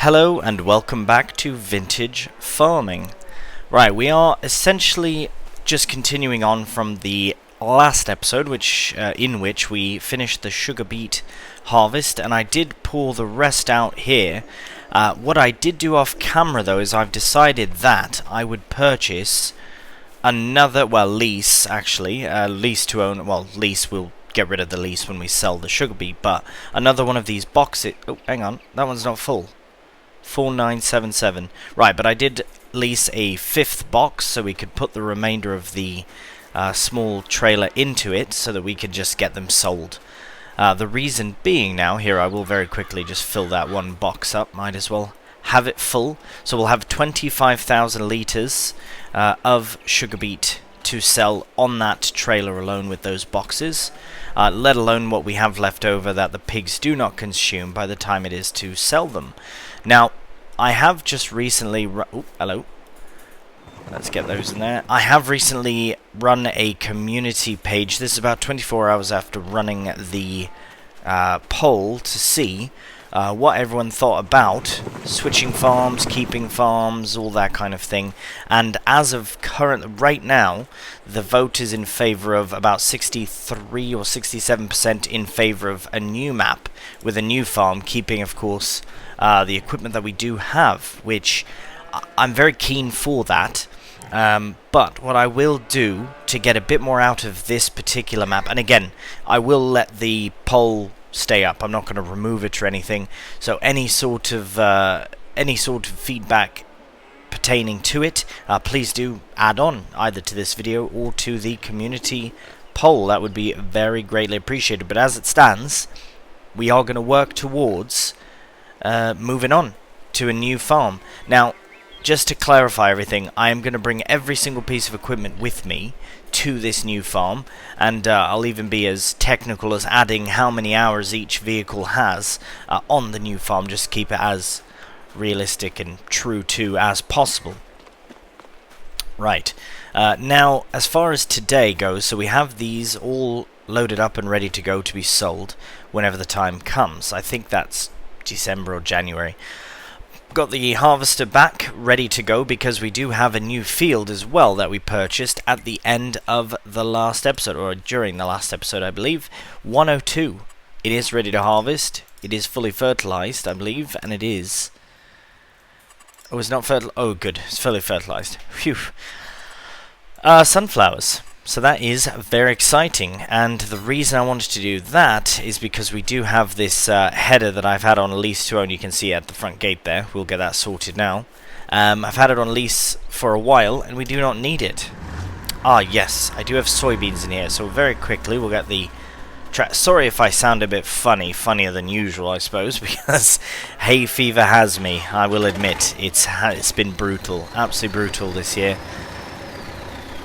Hello and welcome back to Vintage Farming. Right, we are essentially just continuing on from the last episode, in which we finished the sugar beet harvest, and I did pour the rest out here. What I did do off camera though is I've decided that I would purchase another, lease actually, lease to own, lease, we'll get rid of the lease when we sell the sugar beet, but another one of these boxes. Oh, hang on, that one's not full. 4977. Right, but I did lease a fifth box so we could put the remainder of the small trailer into it so that we could just get them sold. The reason being now, here I will very quickly just fill that one box up, might as well have it full. So we'll have 25,000 litres of sugar beet to sell on that trailer alone with those boxes, let alone what we have left over that the pigs do not consume by the time it is to sell them. Now, I have just recently hello. Let's get those in there. I have recently run a community page. This is about 24 hours after running the poll to see what everyone thought about switching farms, keeping farms, all that kind of thing. And as of right now, the vote is in favor of about 63 or 67% in favor of a new map with a new farm, keeping, of course, the equipment that we do have, which I'm very keen for that. But what I will do to get a bit more out of this particular map, and again, I will let the poll stay up. I'm not going to remove it or anything. So any sort of feedback pertaining to it, please do add on either to this video or to the community poll. That would be very greatly appreciated. But as it stands, we are going to work towards moving on to a new farm. Now, just to clarify everything, I am going to bring every single piece of equipment with me to this new farm, and I'll even be as technical as adding how many hours each vehicle has on the new farm, just to keep it as realistic and true to as possible. Right, now as far as today goes, so we have these all loaded up and ready to go to be sold whenever the time comes. I think that's December or January. Got the harvester back ready to go because we do have a new field as well that we purchased at the end of the last episode, or during the last episode I believe. 102. It is ready to harvest. It is fully fertilized, I believe, and it is... Oh, it's not fertilized. Oh, good. It's fully fertilized. Phew. Sunflowers. So that is very exciting, and the reason I wanted to do that is because we do have this header that I've had on lease to own. You can see at the front gate there. We'll get that sorted now. I've had it on lease for a while, and we do not need it. Ah, yes, I do have soybeans in here, so very quickly we'll get the... Sorry if I sound a bit funnier than usual, I suppose, because hay fever has me, I will admit. It's been brutal, absolutely brutal this year.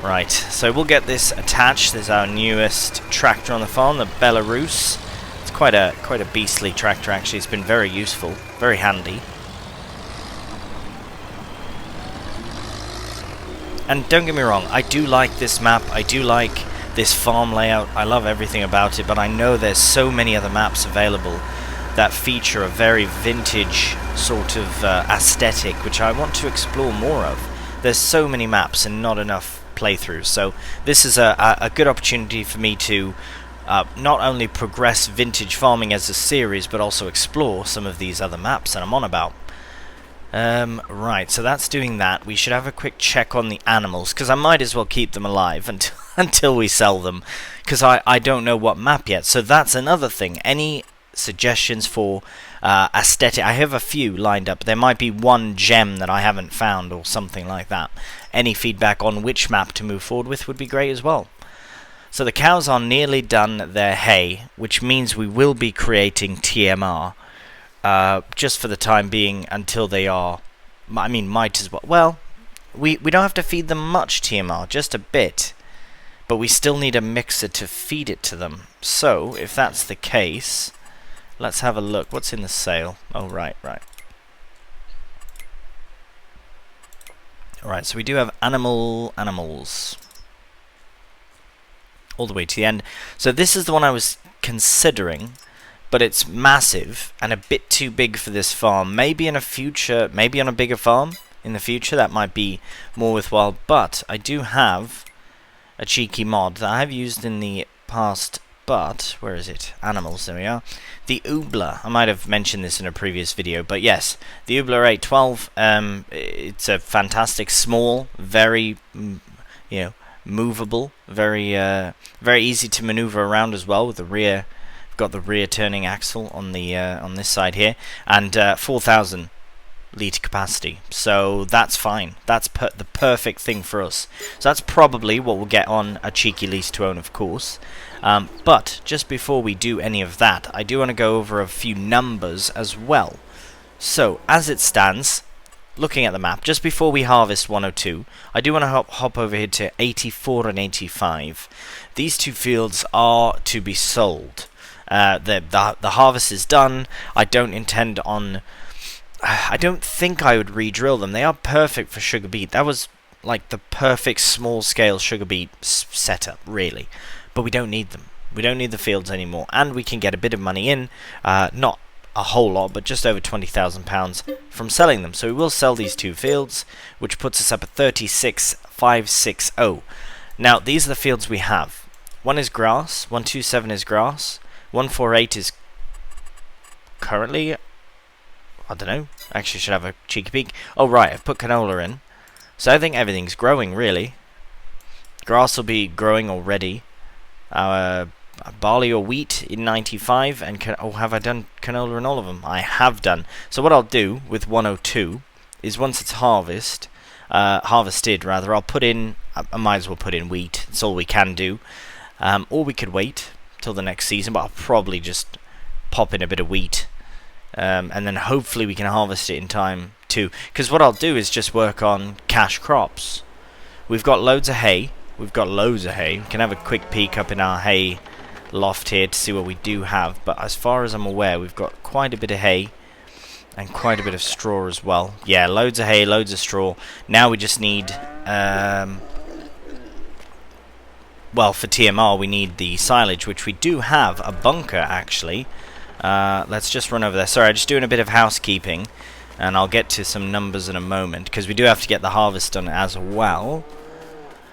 Right, so we'll get this attached. This is our newest tractor on the farm, the Belarus. It's quite a beastly tractor actually. It's been very useful, very handy. And don't get me wrong, I do like this map. I do like this farm layout. I love everything about it, but I know there's so many other maps available that feature a very vintage sort of aesthetic, which I want to explore more of. There's so many maps and not enough playthroughs, so this is a good opportunity for me to not only progress vintage farming as a series, but also explore some of these other maps that I'm on about. Right, so that's doing that. We should have a quick check on the animals, because I might as well keep them alive until we sell them, because I don't know what map yet. So that's another thing. Any suggestions for aesthetic? I have a few lined up. There might be one gem that I haven't found or something like that. Any feedback on which map to move forward with would be great as well. So the cows are nearly done their hay, which means we will be creating TMR just for the time being until they are... I mean, might as well... Well, we don't have to feed them much TMR, just a bit. But we still need a mixer to feed it to them. So, if that's the case... Let's have a look. What's in the sale? Oh, right. Alright, so we do have animals. All the way to the end. So this is the one I was considering, but it's massive and a bit too big for this farm. Maybe in a future, maybe on a bigger farm in the future, that might be more worthwhile. But I do have a cheeky mod that I have used in the past, but where is it? Animals, there we are. The Oobler. I might have mentioned this in a previous video, but yes, the Oobler 812. It's a fantastic small, very movable, very easy to maneuver around as well with the rear. Got the rear turning axle on the on this side here, and 4,000 litre capacity, so that's fine. That's the perfect thing for us. So that's probably what we'll get on a cheeky lease to own, of course. But just before we do any of that, I do want to go over a few numbers as well. So as it stands, looking at the map, just before we harvest 102, I do want to hop over here to 84 and 85. These two fields are to be sold. The harvest is done. I don't intend on... I don't think I would re-drill them. They are perfect for sugar beet. That was like the perfect small-scale sugar beet setup, really. But we don't need them. We don't need the fields anymore. And we can get a bit of money in. Not a whole lot, but just over £20,000 from selling them. So we will sell these two fields, which puts us up at 36,560. Now, these are the fields we have. One is grass. 127 is grass. 148 is currently, I don't know, actually should have a cheeky peek. Oh right, I've put canola in, so I think everything's growing really. Grass will be growing already. Barley or wheat in 95, and have I done canola in all of them? I have done. So what I'll do with 102 is once it's harvested, I'll put in, I might as well put in wheat. It's all we can do. Or we could wait till the next season, but I'll probably just pop in a bit of wheat, and then hopefully we can harvest it in time too, because what I'll do is just work on cash crops. We've got loads of hay. We can have a quick peek up in our hay loft here to see what we do have, but as far as I'm aware, we've got quite a bit of hay and quite a bit of straw as well. Yeah, loads of hay, loads of straw. Now we just need well, for TMR we need the silage, which we do have a bunker actually. Let's just run over there. Sorry, I'm just doing a bit of housekeeping, and I'll get to some numbers in a moment, because we do have to get the harvest done as well.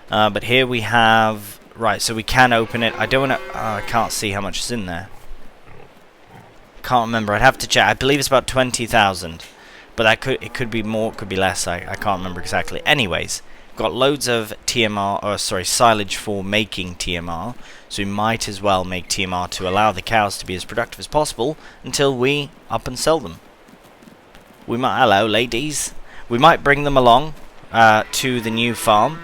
But here we have... Right, so we can open it. I don't want to... I can't see how much is in there. Can't remember. I'd have to check. I believe it's about 20,000. But it could be more, it could be less. I can't remember exactly. Anyways, got loads of silage for making TMR, so we might as well make TMR to allow the cows to be as productive as possible until we up and sell them. Hello ladies. We might bring them along to the new farm,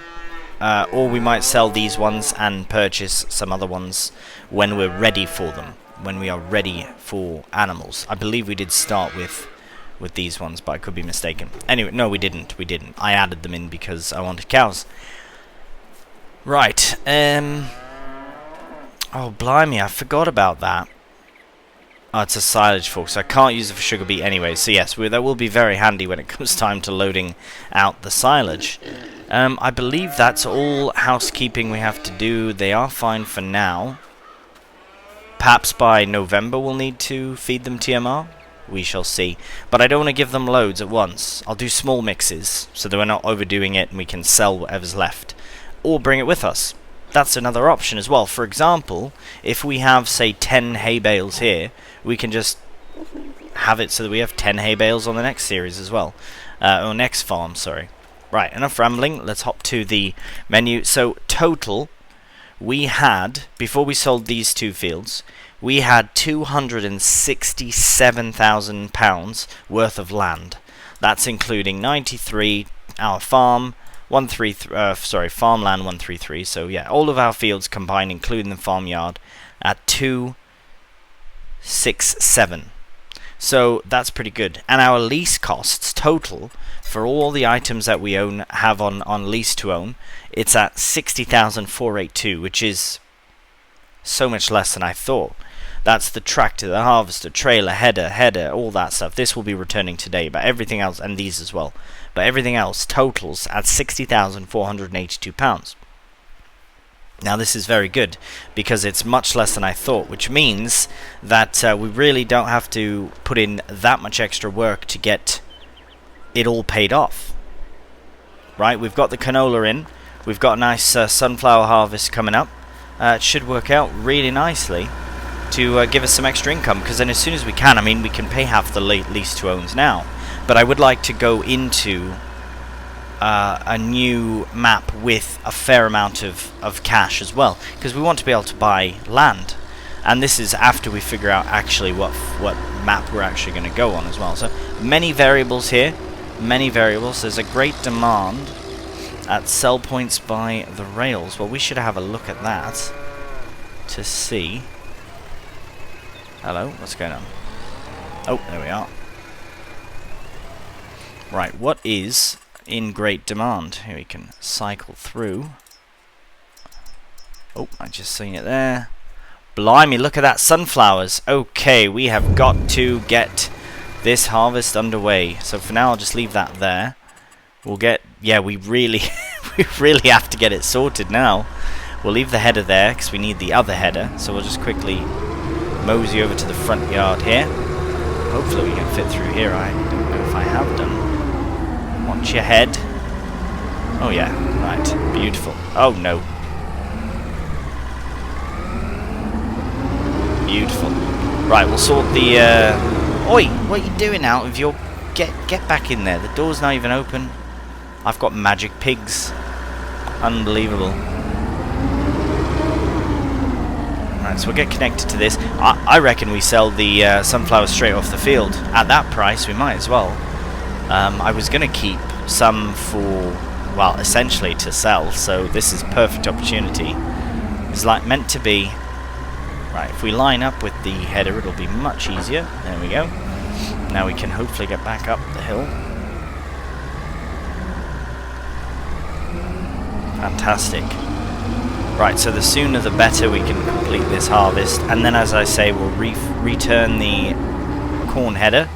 or we might sell these ones and purchase some other ones when we're ready for them, when we are ready for animals. I believe we did start with these ones, but I could be mistaken. Anyway, no, we didn't. I added them in because I wanted cows. Right. Oh, blimey, I forgot about that. Oh, it's a silage fork, so I can't use it for sugar beet anyway. So yes, that will be very handy when it comes time to loading out the silage. I believe that's all housekeeping we have to do. They are fine for now. Perhaps by November we'll need to feed them TMR. We shall see. But I don't want to give them loads at once. I'll do small mixes so that we're not overdoing it and we can sell whatever's left. Or bring it with us. That's another option as well. For example, if we have, say, 10 hay bales here, we can just have it so that we have 10 hay bales on the next series as well. Or next farm, sorry. Right, enough rambling. Let's hop to the menu. So, total, we had, before we sold these two fields, we had £267,000 worth of land. That's including 93, our farm, farmland 133. So yeah, all of our fields combined, including the farmyard, at 267. So that's pretty good. And our lease costs total for all the items that we have on lease to own, it's at 60,482, which is so much less than I thought. That's the tractor, the harvester, trailer, header, all that stuff. This will be returning today, but everything else, and these as well. But everything else totals at £60,482. Now this is very good because it's much less than I thought, which means that we really don't have to put in that much extra work to get it all paid off. Right, we've got the canola in, we've got a nice sunflower harvest coming up. It should work out really nicely to give us some extra income, because then as soon as we can, I mean, we can pay half the lease to owns now, but I would like to go into a new map with a fair amount of cash as well, because we want to be able to buy land, and this is after we figure out actually what map we're actually going to go on as well. So many variables here, many variables. There's a great demand at sell points by the rails. Well, we should have a look at that to see. Hello, what's going on? Oh, there we are. Right, what is in great demand? Here we can cycle through. Oh, I just seen it there. Blimey, look at that, sunflowers. Okay, we have got to get this harvest underway. So for now, I'll just leave that there. We'll get, yeah, we really we really have to get it sorted now. We'll leave the header there because we need the other header. So we'll just quickly mosey over to the front yard here. Hopefully we can fit through here. I don't know if I have done. Watch your head. Oh yeah, right, beautiful. Oh no. Beautiful. Right, we'll sort the Oi, what are you doing out of your... Get back in there. The door's not even open. I've got magic pigs. Unbelievable. Right, so we'll get connected to this. I reckon we sell the sunflowers straight off the field. At that price, we might as well. I was going to keep some for, well, essentially to sell, so this is perfect opportunity. It's like meant to be. Right, if we line up with the header, it'll be much easier. There we go. Now we can hopefully get back up the hill. Fantastic. Right, so the sooner the better we can complete this harvest, and then, as I say, we'll return the corn header.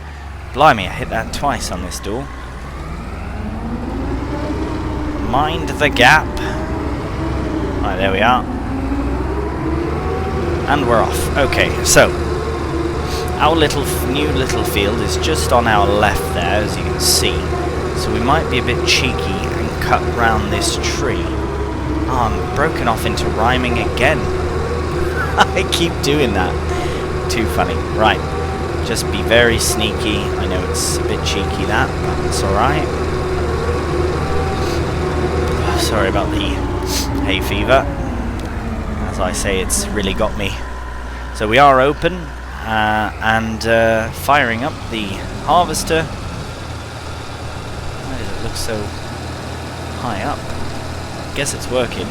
Blimey, I hit that twice on this door. Mind the gap. Right, there we are. And we're off. Okay, so our new little field is just on our left there, as you can see. So we might be a bit cheeky and cut round this tree. Oh, I'm broken off into rhyming again. I keep doing that. Too funny. Right, just be very sneaky. I know it's a bit cheeky, that, but it's alright. Sorry about the hay fever. As I say, it's really got me. So we are open and firing up the harvester. Why does it look so high up? I guess it's working.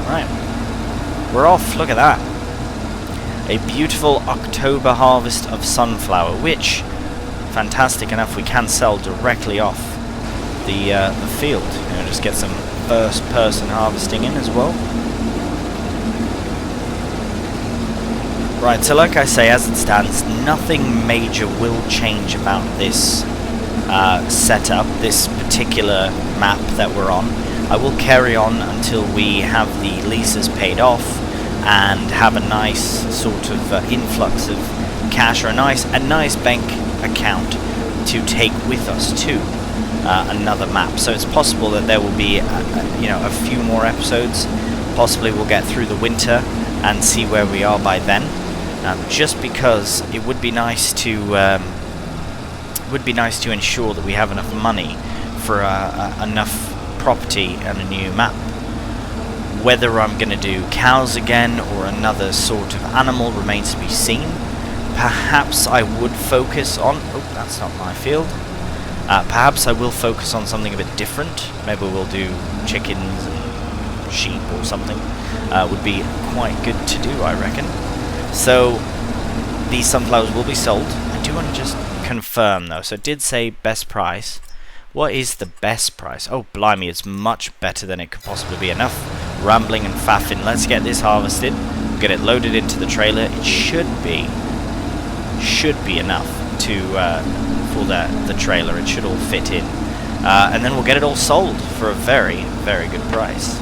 Right, we're off. Look at that. A beautiful October harvest of sunflower, which, fantastic enough, we can sell directly off the field. You know, just get some first-person harvesting in as well. Right, so like I say, as it stands, nothing major will change about this setup, this particular map that we're on. I will carry on until we have the leases paid off and have a nice sort of influx of cash, or a nice bank account to take with us to another map. So it's possible that there will be a few more episodes. Possibly we'll get through the winter and see where we are by then. Just because it would be nice to ensure that we have enough money for enough property and a new map. Whether I'm going to do cows again or another sort of animal remains to be seen. Perhaps I would focus on... Oh, that's not my field. Perhaps I will focus on something a bit different. Maybe we'll do chickens and sheep or something. Would be quite good to do, I reckon. So these sunflowers will be sold. I do want to just confirm though. So it did say best price. What is the best price? Oh blimey, it's much better than it could possibly be. Enough rambling and faffing. Let's get this harvested. We'll get it loaded into the trailer. It should be enough to for the trailer. It should all fit in. and then we'll get it all sold for a very, very good price.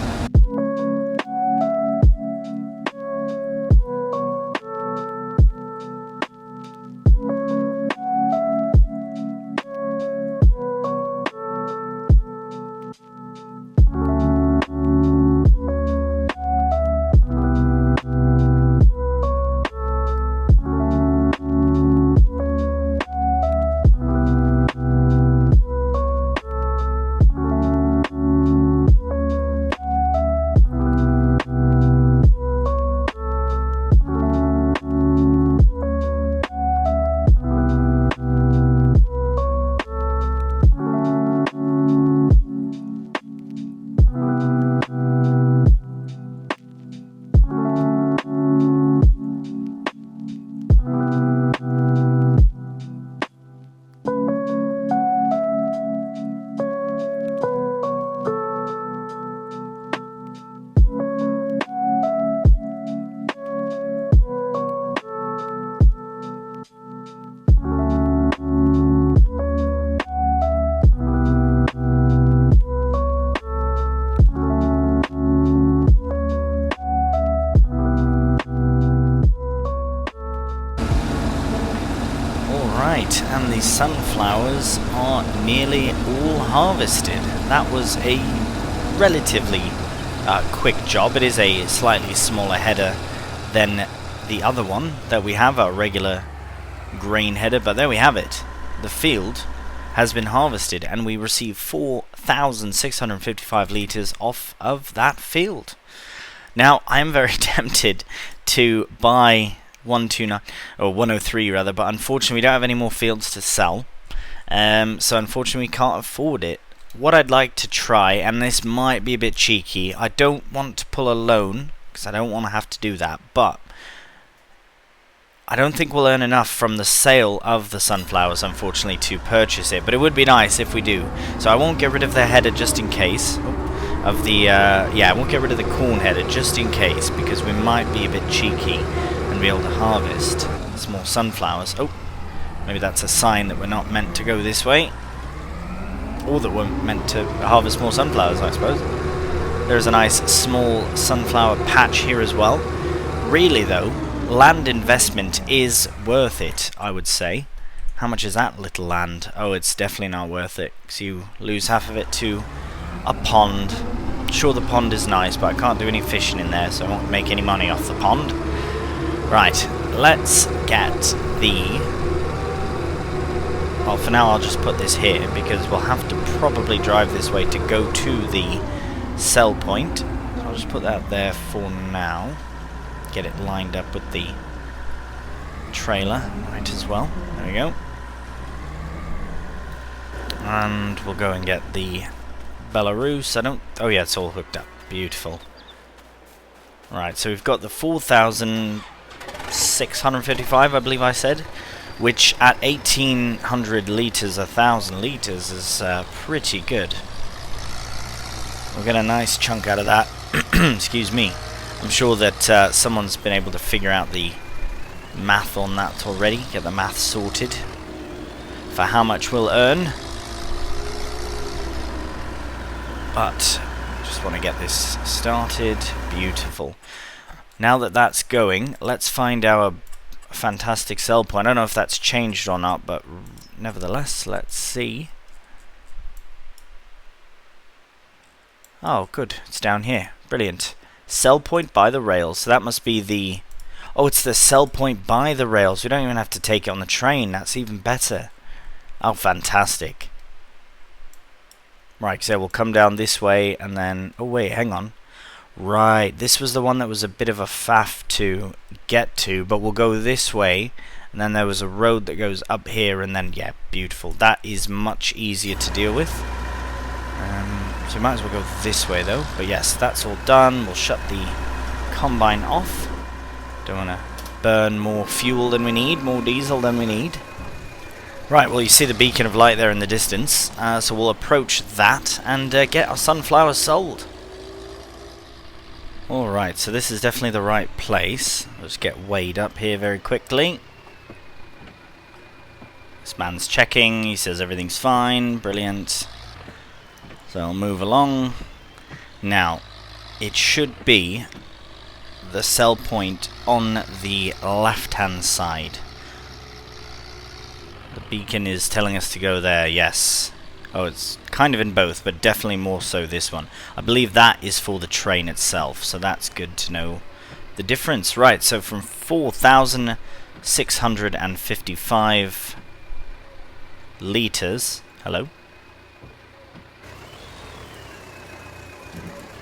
And the sunflowers are nearly all harvested. That was a relatively quick job. It is a slightly smaller header than the other one that we have, our regular grain header, but there we have it. The field has been harvested and we received 4,655 litres off of that field. Now I am very tempted to buy 129 or 103 rather, but unfortunately we don't have any more fields to sell, so unfortunately we can't afford it. What I'd like to try, and this might be a bit cheeky, I don't want to pull a loan because I don't want to have to do that, but I don't think we'll earn enough from the sale of the sunflowers unfortunately to purchase it, but it would be nice if we do. So I won't get rid of the header just in case of the I won't get rid of the corn header just in case, because we might be a bit cheeky and be able to harvest some more sunflowers. Oh, maybe that's a sign that we're not meant to go this way, or that we're meant to harvest more sunflowers, I suppose. There's a nice small sunflower patch here as well. Really though, land investment is worth it, I would say. How much is that little land? Oh, it's definitely not worth it, because you lose half of it to a pond. Sure, the pond is nice, but I can't do any fishing in there, so I won't make any money off the pond. Right, let's get the... Well, for now I'll just put this here, because we'll have to probably drive this way to go to the sell point. So I'll just put that there for now. Get it lined up with the trailer, right, as well. There we go. And we'll go and get the Belarus. Oh yeah, it's all hooked up. Beautiful. Right, so we've got the 4,655, I believe I said, which at 1,800 litres, 1,000 litres is pretty good. We'll get a nice chunk out of that. Excuse me. I'm sure that someone's been able to figure out the math on that already, get the math sorted for how much we'll earn. But just want to get this started. Beautiful. Now that that's going, let's find our fantastic sell point. I don't know if that's changed or not, but nevertheless, let's see. Oh, good. It's down here. Brilliant. Sell point by the rails. So that must be the... Oh, it's the sell point by the rails. We don't even have to take it on the train. That's even better. Oh, fantastic. Right, so we'll come down this way and then... Oh, wait, hang on. Right, this was the one that was a bit of a faff to get to, but we'll go this way, and then there was a road that goes up here, and then, yeah, beautiful. That is much easier to deal with. So we might as well go this way, though. But yes, that's all done. We'll shut the combine off. Don't want to burn more fuel than we need, more diesel than we need. Right, well, you see the beacon of light there in the distance, so we'll approach that and get our sunflowers sold. Alright, so this is definitely the right place. I'll just get weighed up here very quickly. This man's checking, he says everything's fine, brilliant. So I'll move along. Now, it should be the sell point on the left-hand side. The beacon is telling us to go there, yes. Oh, it's kind of in both, but definitely more so this one. I believe that is for the train itself, so that's good to know the difference. Right, so from 4,655 litres. Hello?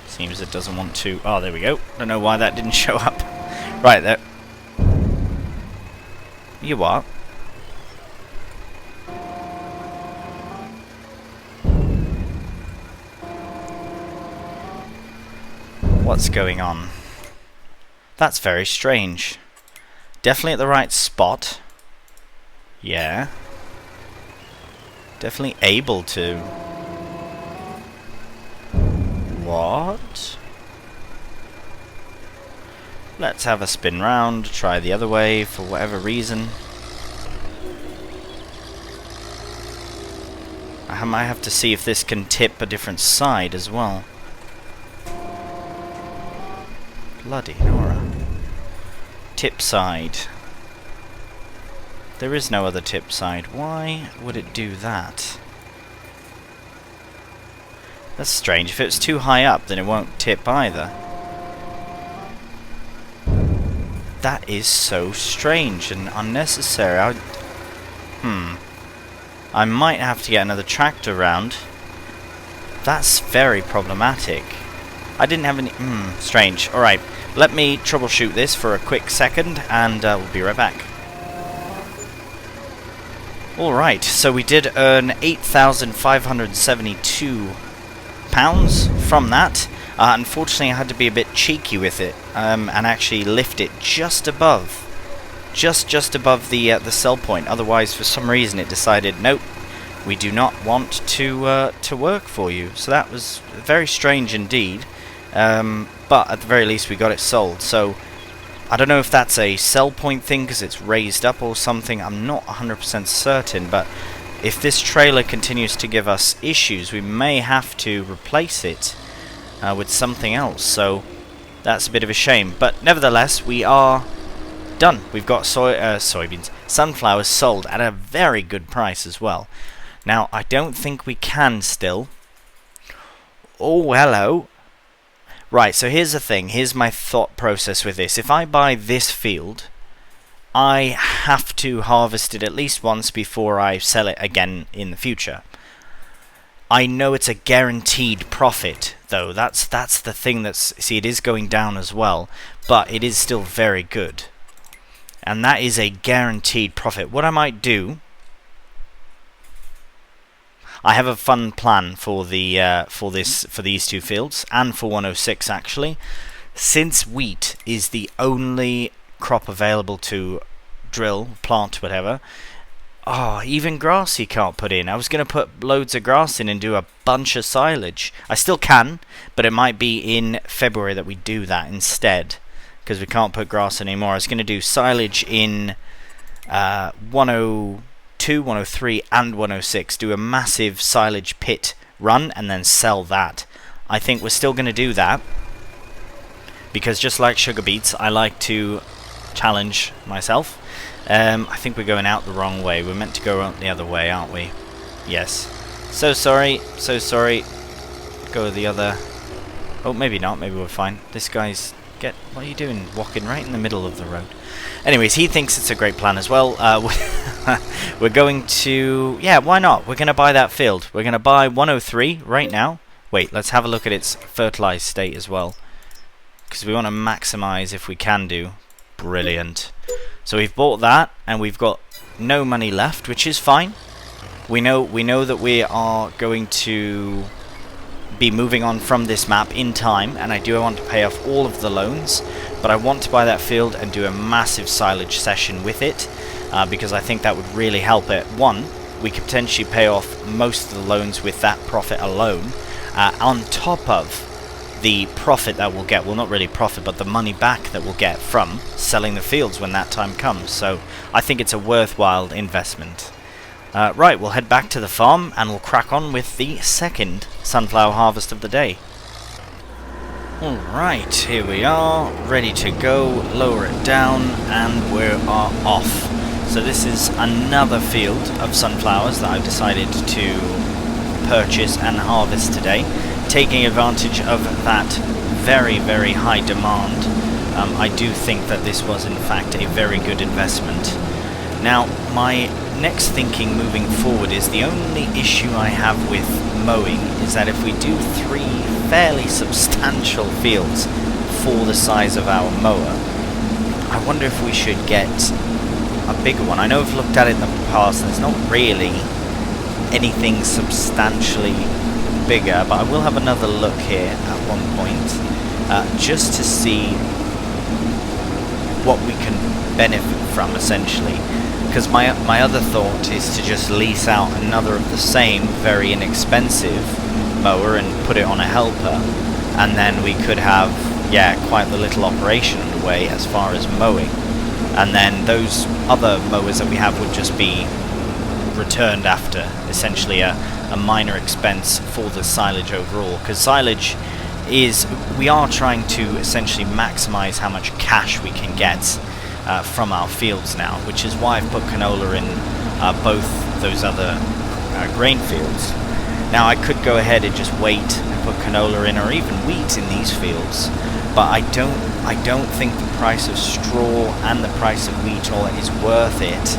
Seems it doesn't want to... Oh, there we go. Don't know why that didn't show up. Right, there. You are. What's going on? That's very strange. Definitely at the right spot. Yeah. Definitely able to. What? Let's have a spin round, try the other way for whatever reason. I might have to see if this can tip a different side as well. Bloody Nora. Tip side. There is no other tip side. Why would it do that? That's strange. If it's too high up, then it won't tip either. That is so strange and unnecessary. I might have to get another tractor round. That's very problematic. I didn't have any... strange. Alright, let me troubleshoot this for a quick second, and we'll be right back. Alright, so we did earn £8,572 from that. Unfortunately, I had to be a bit cheeky with it, and actually lift it just above the sell point. Otherwise, for some reason, it decided, nope, we do not want to work for you. So that was very strange indeed. But at the very least, we got it sold. So I don't know if that's a sell point thing because it's raised up or something. I'm not 100% certain, but if this trailer continues to give us issues, we may have to replace it with something else. So that's a bit of a shame. But nevertheless, we are done. We've got sunflowers sold at a very good price as well. Now, I don't think we can still. Oh, hello. Right, so here's the thing. Here's my thought process with this. If I buy this field, I have to harvest it at least once before I sell it again in the future. I know it's a guaranteed profit, though. That's the thing that's... See, it is going down as well, but it is still very good. And that is a guaranteed profit. What I might do... I have a fun plan for the for these two fields, and for 106 actually. Since wheat is the only crop available to drill, plant, whatever. Oh, even grass you can't put in. I was going to put loads of grass in and do a bunch of silage. I still can, but it might be in February that we do that instead, because we can't put grass in anymore. I was going to do silage in 102, 103 and 106, do a massive silage pit run and then sell that. I think we're still going to do that because, just like sugar beets, I like to challenge myself. I think we're going out the wrong way. We're meant to go out the other way, aren't we? Yes. So sorry, so sorry. Go the other... Oh, maybe not, maybe we're fine. This guy's... What are you doing? Walking right in the middle of the road. Anyways, he thinks it's a great plan as well. We're going to... Yeah, why not? We're going to buy that field. We're going to buy 103 right now. Wait, let's have a look at its fertilized state as well, because we want to maximize if we can do. Brilliant. So we've bought that, and we've got no money left, which is fine. We know that we are going to be moving on from this map in time, and I do want to pay off all of the loans, but I want to buy that field and do a massive silage session with it, because I think that would really help it. One, we could potentially pay off most of the loans with that profit alone, on top of the profit that we'll get. Well, not really profit, but the money back that we'll get from selling the fields when that time comes. So I think it's a worthwhile investment. Right, we'll head back to the farm and we'll crack on with the second sunflower harvest of the day. Alright, here we are, ready to go, lower it down, and we are off. So this is another field of sunflowers that I've decided to purchase and harvest today, taking advantage of that very, very high demand. I do think that this was in fact a very good investment. Now, my next thinking moving forward is the only issue I have with mowing is that if we do 3 fairly substantial fields for the size of our mower, I wonder if we should get a bigger one. I know I've looked at it in the past and there's not really anything substantially bigger, but I will have another look here at one point just to see what we can benefit from, essentially. Because my other thought is to just lease out another of the same very inexpensive mower and put it on a helper, and then we could have, yeah, quite the little operation underway as far as mowing. And then those other mowers that we have would just be returned after, essentially a minor expense for the silage overall. Because silage is, we are trying to essentially maximize how much cash we can get from our fields now, which is why I've put canola in both those other grain fields. Now I could go ahead and just wait and put canola in, or even wheat in these fields, but I don't think the price of straw and the price of wheat all is worth it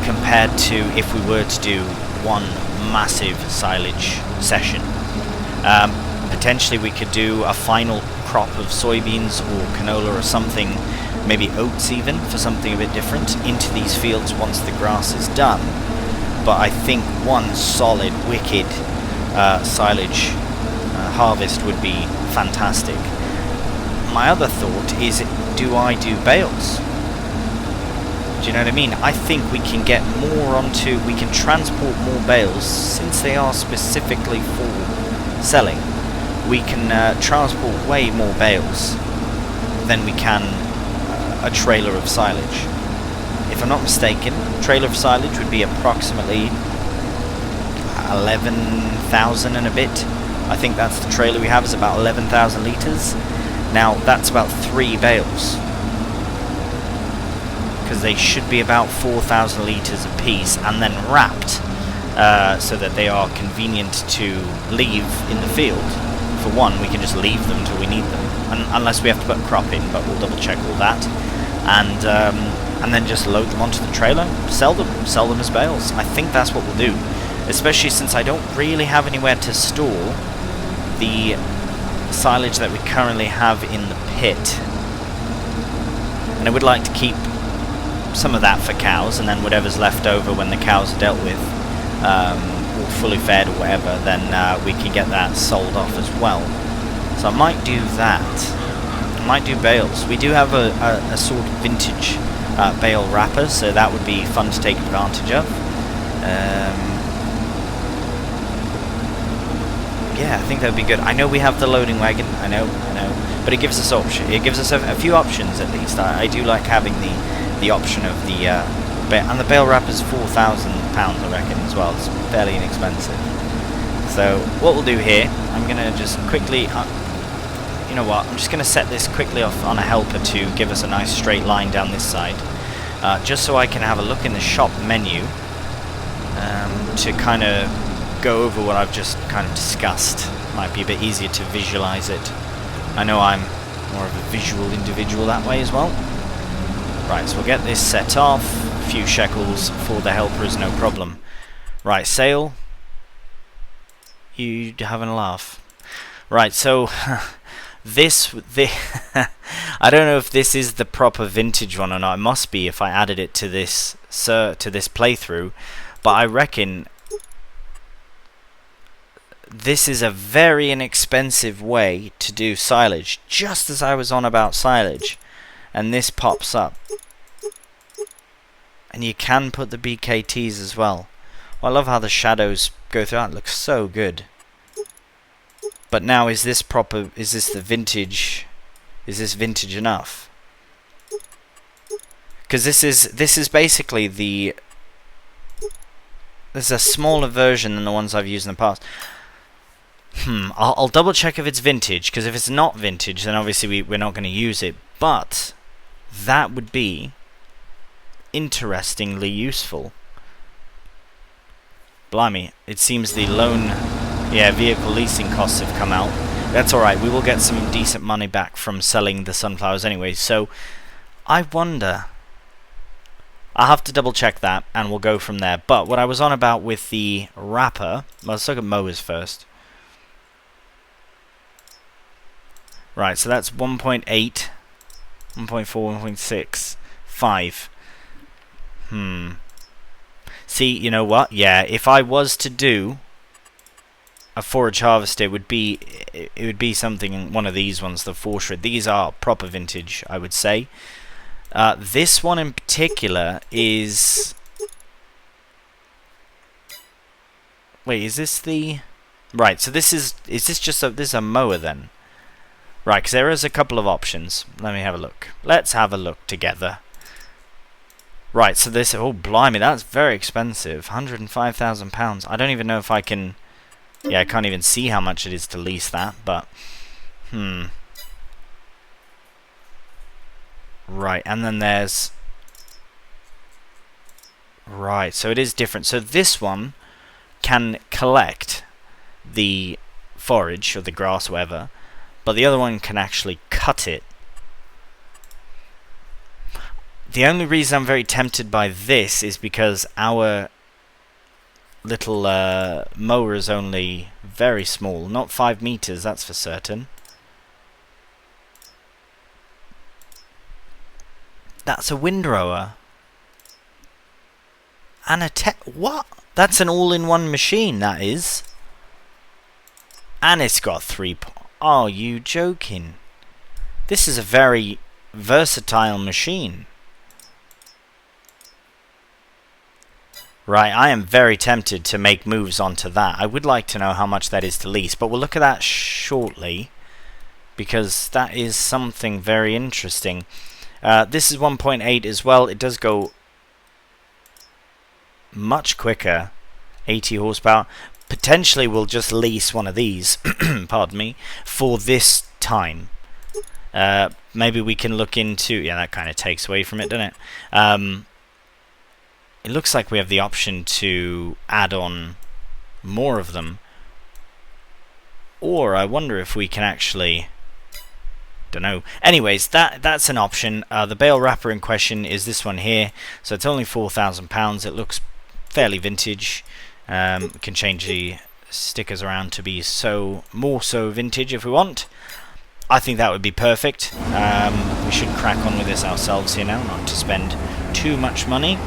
compared to if we were to do one massive silage session. Potentially we could do a final crop of soybeans or canola or something, maybe oats even, for something a bit different, into these fields once the grass is done. But I think one solid, wicked silage harvest would be fantastic. My other thought is, do I do bales? Do you know what I mean? I think we can get more onto, we can transport more bales, since they are specifically for selling. We can transport way more bales than we can a trailer of silage. If I'm not mistaken, a trailer of silage would be approximately 11,000 and a bit. I think that's the trailer we have, is about 11,000 litres. Now that's about 3 bales, because they should be about 4,000 litres a piece, and then wrapped so that they are convenient to leave in the field. For one, we can just leave them till we need them, unless we have to put a crop in, but we'll double check all that. And then just load them onto the trailer, sell them as bales. I think that's what we'll do, especially since I don't really have anywhere to store the silage that we currently have in the pit, and I would like to keep some of that for cows, and then whatever's left over when the cows are dealt with, or fully fed or whatever, then we can get that sold off as well. So I might do that. I might do bales. We do have a sort of vintage bale wrapper, so that would be fun to take advantage of. Yeah, I think that would be good. I know we have the loading wagon, I know, but it gives us option. It gives us a few options at least. I do like having the option of the and the bale wrapper's £4,000, I reckon, as well. It's fairly inexpensive. So what we'll do here, I'm gonna just quickly, you know what? I'm just gonna set this quickly off on a helper to give us a nice straight line down this side, just so I can have a look in the shop menu to kind of go over what I've just kind of discussed. Might be a bit easier to visualize it. I know I'm more of a visual individual that way as well. Right, so we'll get this set off. A few shekels for the helper is no problem. Right, sale. You having a laugh? Right, so this I don't know if this is the proper vintage one or not. It must be if I added it to this playthrough, but I reckon this is a very inexpensive way to do silage, just as I was on about silage, and this pops up. And you can put the BKTs as well. I love how the shadows go through. It looks so good. But now, is this proper? Is this the vintage? Is this vintage enough? Because this is basically the This is a smaller version than the ones I've used in the past. I'll double check if it's vintage, because if it's not vintage, then obviously we're not going to use it. But that would be interestingly useful. Blimey, it seems the vehicle leasing costs have come out. That's alright, we will get some decent money back from selling the sunflowers anyway, so I wonder. I'll have to double check that, and we'll go from there. But what I was on about with the wrapper, let's look at mowers first. Right, so that's 1.8, 1.4, 1.6, 5. See, you know what? Yeah, if I was to do a forage harvester, it would be something, one of these ones, the 4-shred. These are proper vintage, I would say. This one in particular is... Wait, is this the... Right, so this is this just a... This is a mower then? Right, because there is a couple of options. Let me have a look. Let's have a look together. Right, so this... Oh, blimey, that's very expensive. £105,000. I don't even know if I can... Yeah, I can't even see how much it is to lease that, but... Right, and then there's... Right, so it is different. So this one can collect the forage, or the grass, or whatever, but the other one can actually cut it. The only reason I'm very tempted by this is because our little mower is only very small. Not 5 meters, that's for certain. That's a windrower. And a what? That's an all-in-one machine, that is. And it's got 3... Are you joking? This is a very versatile machine. Right, I am very tempted to make moves onto that. I would like to know how much that is to lease, but we'll look at that shortly, because that is something very interesting. This is 1.8 as well. It does go much quicker, 80 horsepower. Potentially we'll just lease one of these, pardon me, for this time. Maybe we can look into... Yeah, that kind of takes away from it, doesn't it? It looks like we have the option to add on more of them. Or I wonder if we can actually... Don't know. Anyways, that's an option. The bale wrapper in question is this one here. So it's only £4,000. It looks fairly vintage. We can change the stickers around to be more so vintage if we want. I think that would be perfect. We should crack on with this ourselves here now, not to spend too much money.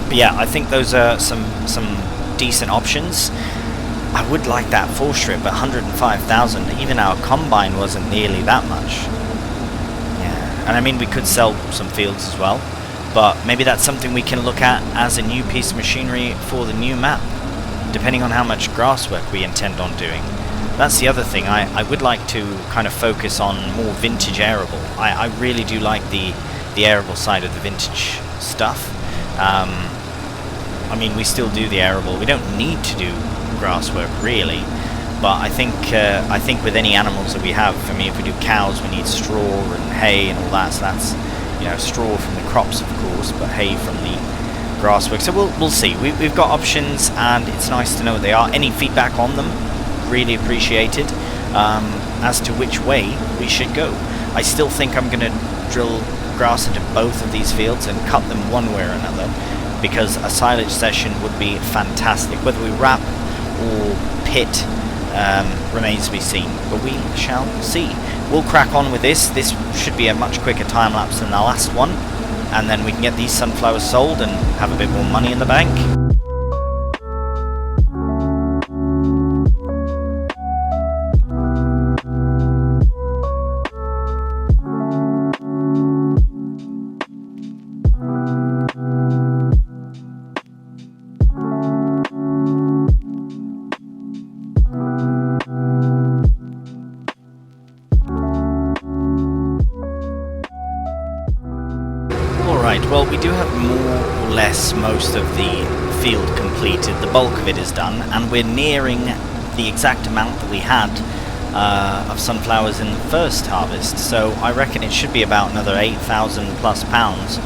But yeah, I think those are some decent options. I would like that 4-strip, but 105,000. Even our combine wasn't nearly that much. Yeah, and I mean we could sell some fields as well, but maybe that's something we can look at as a new piece of machinery for the new map, depending on how much grass work we intend on doing. That's the other thing. I would like to kind of focus on more vintage arable. I really do like the arable side of the vintage stuff. I mean, we still do the arable. We don't need to do grass work really, but I think with any animals that we have, I mean, if we do cows, we need straw and hay and all that. So that's, you know, straw from the crops, of course, but hay from the grass work. So we'll see. We've got options, and it's nice to know what they are. Any feedback on them, really appreciated, as to which way we should go. I still think I'm going to drill grass into both of these fields and cut them one way or another, because a silage session would be fantastic. Whether we wrap or pit remains to be seen, but we shall see. We'll crack on with this. This should be a much quicker time lapse than the last one, and then we can get these sunflowers sold and have a bit more money in the bank. Well, we do have more or less most of the field completed, the bulk of it is done, and we're nearing the exact amount that we had of sunflowers in the first harvest. So I reckon it should be about another 8,000 plus pounds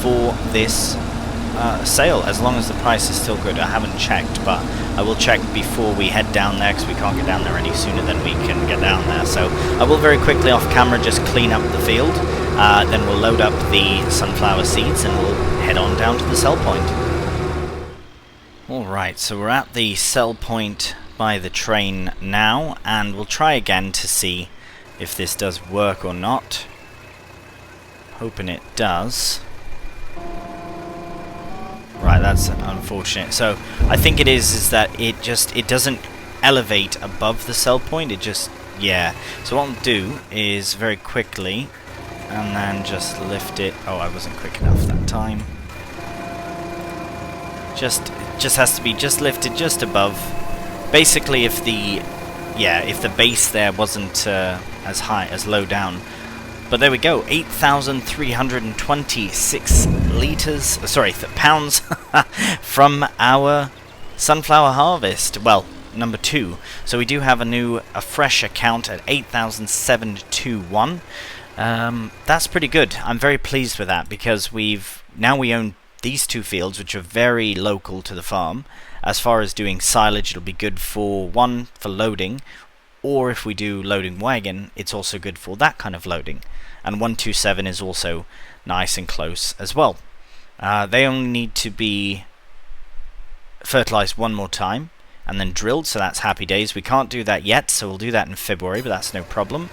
for this sale, as long as the price is still good. I haven't checked, but I will check before we head down there, because we can't get down there any sooner than we can get down there. So I will very quickly off camera just clean up the field, then we'll load up the sunflower seeds and we'll head on down to the sell point. Alright, so we're at the sell point by the train now, and we'll try again to see if this does work or not. Hoping it does. Right, that's unfortunate. So I think it is that it doesn't elevate above the sell point. It just, yeah. So what I'll do is very quickly, and then just lift it. Oh, I wasn't quick enough that time. Just has to be just lifted just above. Basically, if the base there wasn't as high, as low down. But there we go, 8,326 litres, sorry, pounds from our sunflower harvest. Well, number 2. So we do have a fresh account at 8,721. That's pretty good. I'm very pleased with that, because we own these 2 fields, which are very local to the farm. As far as doing silage, it'll be good for loading, or if we do loading wagon, it's also good for that kind of loading. And 127 is also nice and close as well. They only need to be fertilized one more time and then drilled, so that's happy days. We can't do that yet, so we'll do that in February, but that's no problem.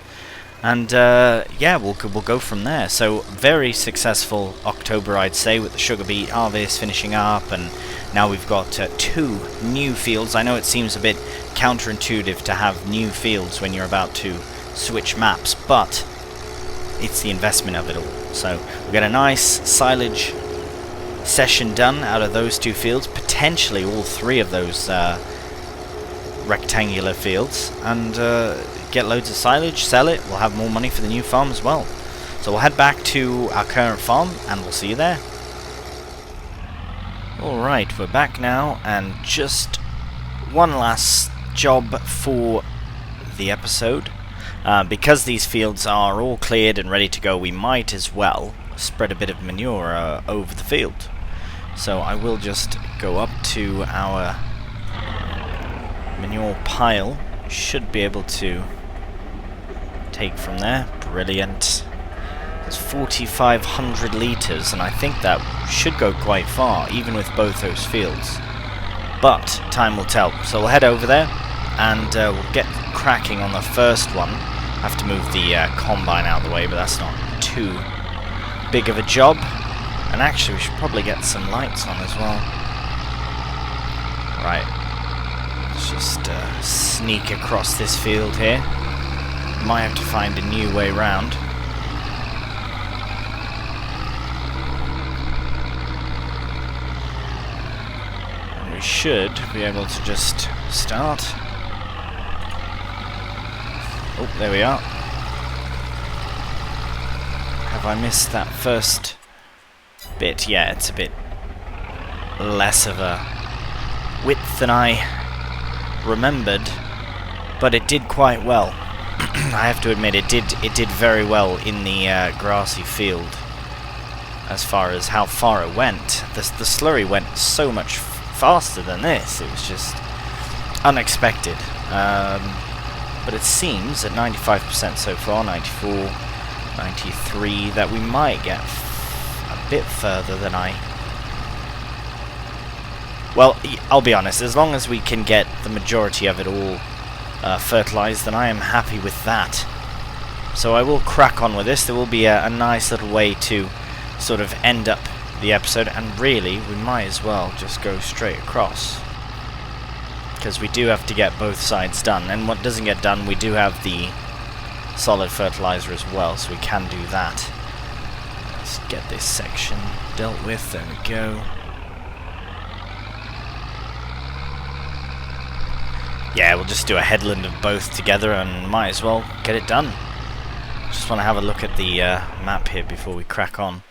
And yeah, we'll go from there. So very successful October, I'd say, with the sugar beet harvest finishing up, and now we've got 2 new fields. I know it seems a bit counterintuitive to have new fields when you're about to switch maps, but it's the investment of it all. So we'll get a nice silage session done out of those 2 fields, potentially all 3 of those rectangular fields, and get loads of silage, sell it, we'll have more money for the new farm as well. So we'll head back to our current farm and we'll see you there. Alright, we're back now, and just one last job for the episode. Because these fields are all cleared and ready to go, we might as well spread a bit of manure over the field. So I will just go up to our manure pile. Should be able to take from there. Brilliant. It's 4,500 litres, and I think that should go quite far, even with both those fields. But time will tell. So we'll head over there, and we'll get cracking on the first one. Have to move the combine out of the way, but that's not too big of a job. And actually, we should probably get some lights on as well. Right. Let's just sneak across this field here. Might have to find a new way round. And we should be able to just start. Oh, there we are. Have I missed that first bit? Yeah, it's a bit less of a width than I remembered, but it did quite well. I have to admit, it did very well in the grassy field. As far as how far it went, the slurry went so much faster than this. It was just unexpected. But it seems at 95% so far, 94, 93, that we might get a bit further than Well, I'll be honest, as long as we can get the majority of it all fertilized, then I am happy with that. So I will crack on with this. There will be a nice little way to sort of end up the episode, and really, we might as well just go straight across, because we do have to get both sides done, and what doesn't get done, we do have the solid fertilizer as well, so we can do that. Let's get this section dealt with. There we go. Yeah, we'll just do a headland of both together and might as well get it done. Just want to have a look at the map here before we crack on.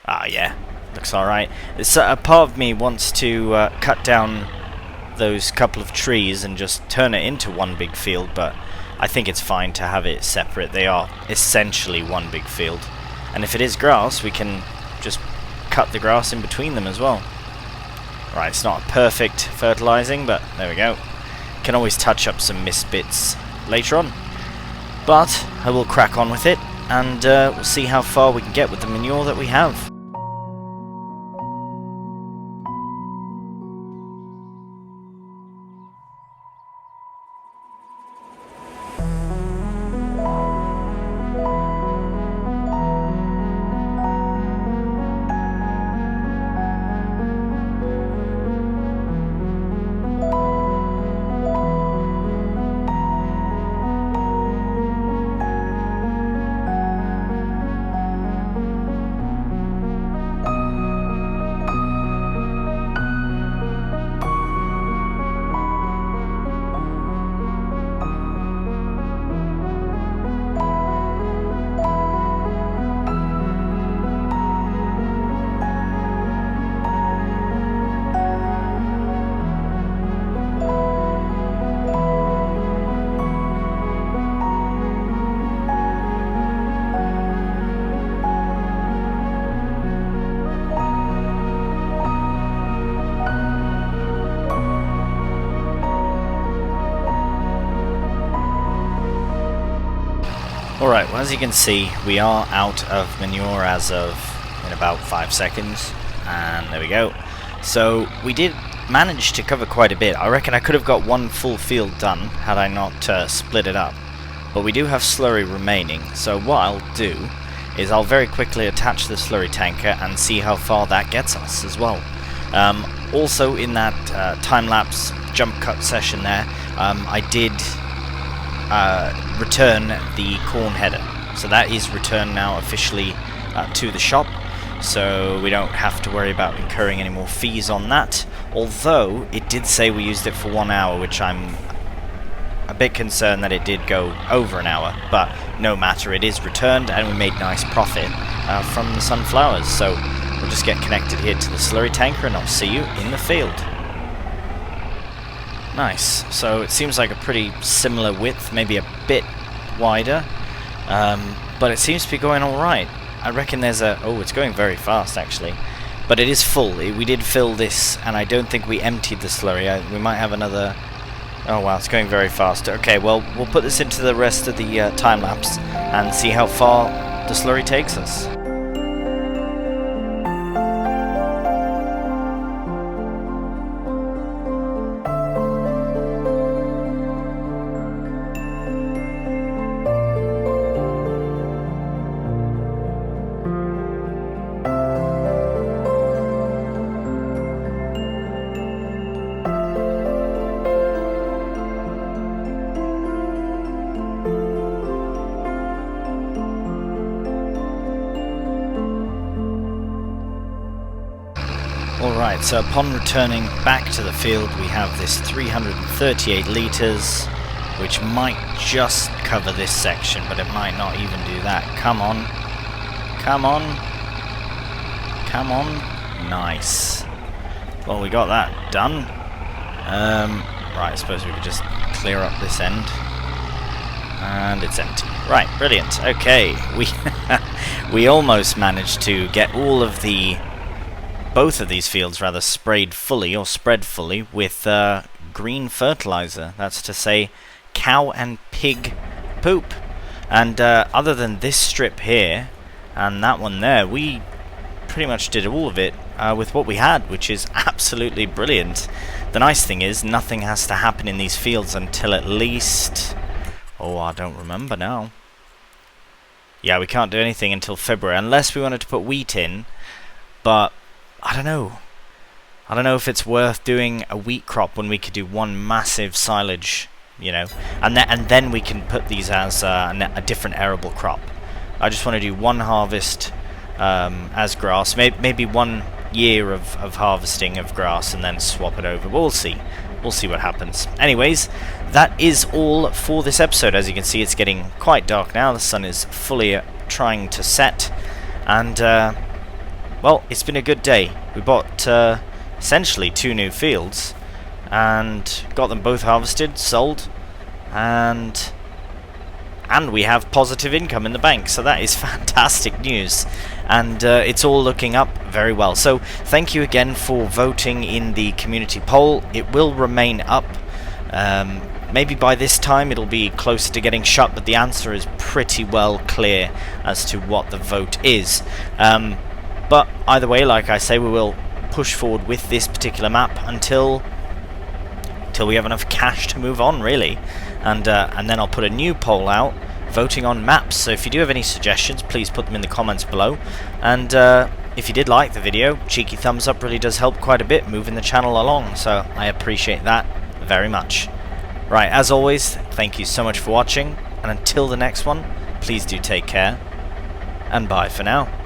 Ah, yeah. looks alright. A part of me wants to cut down those couple of trees and just turn it into one big field, but I think it's fine to have it separate. They are essentially one big field. And if it is grass, we can just cut the grass in between them as well. Right, it's not a perfect fertilizing, but there we go. Can always touch up some missed bits later on. But I will crack on with it, and we'll see how far we can get with the manure that we have. Alright, well, as you can see, we are out of manure as of in about 5 seconds, and there we go. So we did manage to cover quite a bit. I reckon I could have got one full field done had I not split it up, but we do have slurry remaining, so what I'll do is I'll very quickly attach the slurry tanker and see how far that gets us as well. Also in that time-lapse jump cut session there, I did return the corn header, so that is returned now officially to the shop, so we don't have to worry about incurring any more fees on that, although it did say we used it for 1 hour, which I'm a bit concerned that it did go over an hour, but no matter, it is returned and we made nice profit from the sunflowers. So we'll just get connected here to the slurry tanker and I'll see you in the field. Nice, so it seems like a pretty similar width, maybe a bit wider, but it seems to be going alright. I reckon there's a... oh, it's going very fast actually, but it is full. We did fill this and I don't think we emptied the slurry. We might have another... oh wow, it's going very fast. Okay, well, we'll put this into the rest of the time-lapse and see how far the slurry takes us. Alright, so upon returning back to the field we have this 338 litres, which might just cover this section, but it might not even do that. Come on. Come on. Come on. Nice. Well, we got that done. Right, I suppose we could just clear up this end. And it's empty. Right, brilliant. Okay, we almost managed to get all of both of these fields rather sprayed fully, or spread fully, with green fertilizer. That's to say, cow and pig poop. And other than this strip here and that one there, we pretty much did all of it with what we had, which is absolutely brilliant. The nice thing is nothing has to happen in these fields until at least... oh, I don't remember now. Yeah, we can't do anything until February, unless we wanted to put wheat in, but I don't know. I don't know if it's worth doing a wheat crop when we could do one massive silage, you know, and then we can put these as a different arable crop. I just want to do one harvest as grass, maybe 1 year of harvesting of grass and then swap it over. But we'll see. We'll see what happens. Anyways, that is all for this episode. As you can see, it's getting quite dark now. The sun is fully trying to set, and well, it's been a good day. We bought essentially 2 new fields and got them both harvested, sold, and we have positive income in the bank, so that is fantastic news, and it's all looking up very well. So thank you again for voting in the community poll. It will remain up. Maybe by this time it'll be closer to getting shut, but the answer is pretty well clear as to what the vote is. But either way, like I say, we will push forward with this particular map until we have enough cash to move on, really. And then I'll put a new poll out voting on maps. So if you do have any suggestions, please put them in the comments below. And if you did like the video, cheeky thumbs up really does help quite a bit moving the channel along, so I appreciate that very much. Right, as always, thank you so much for watching, and until the next one, please do take care, and bye for now.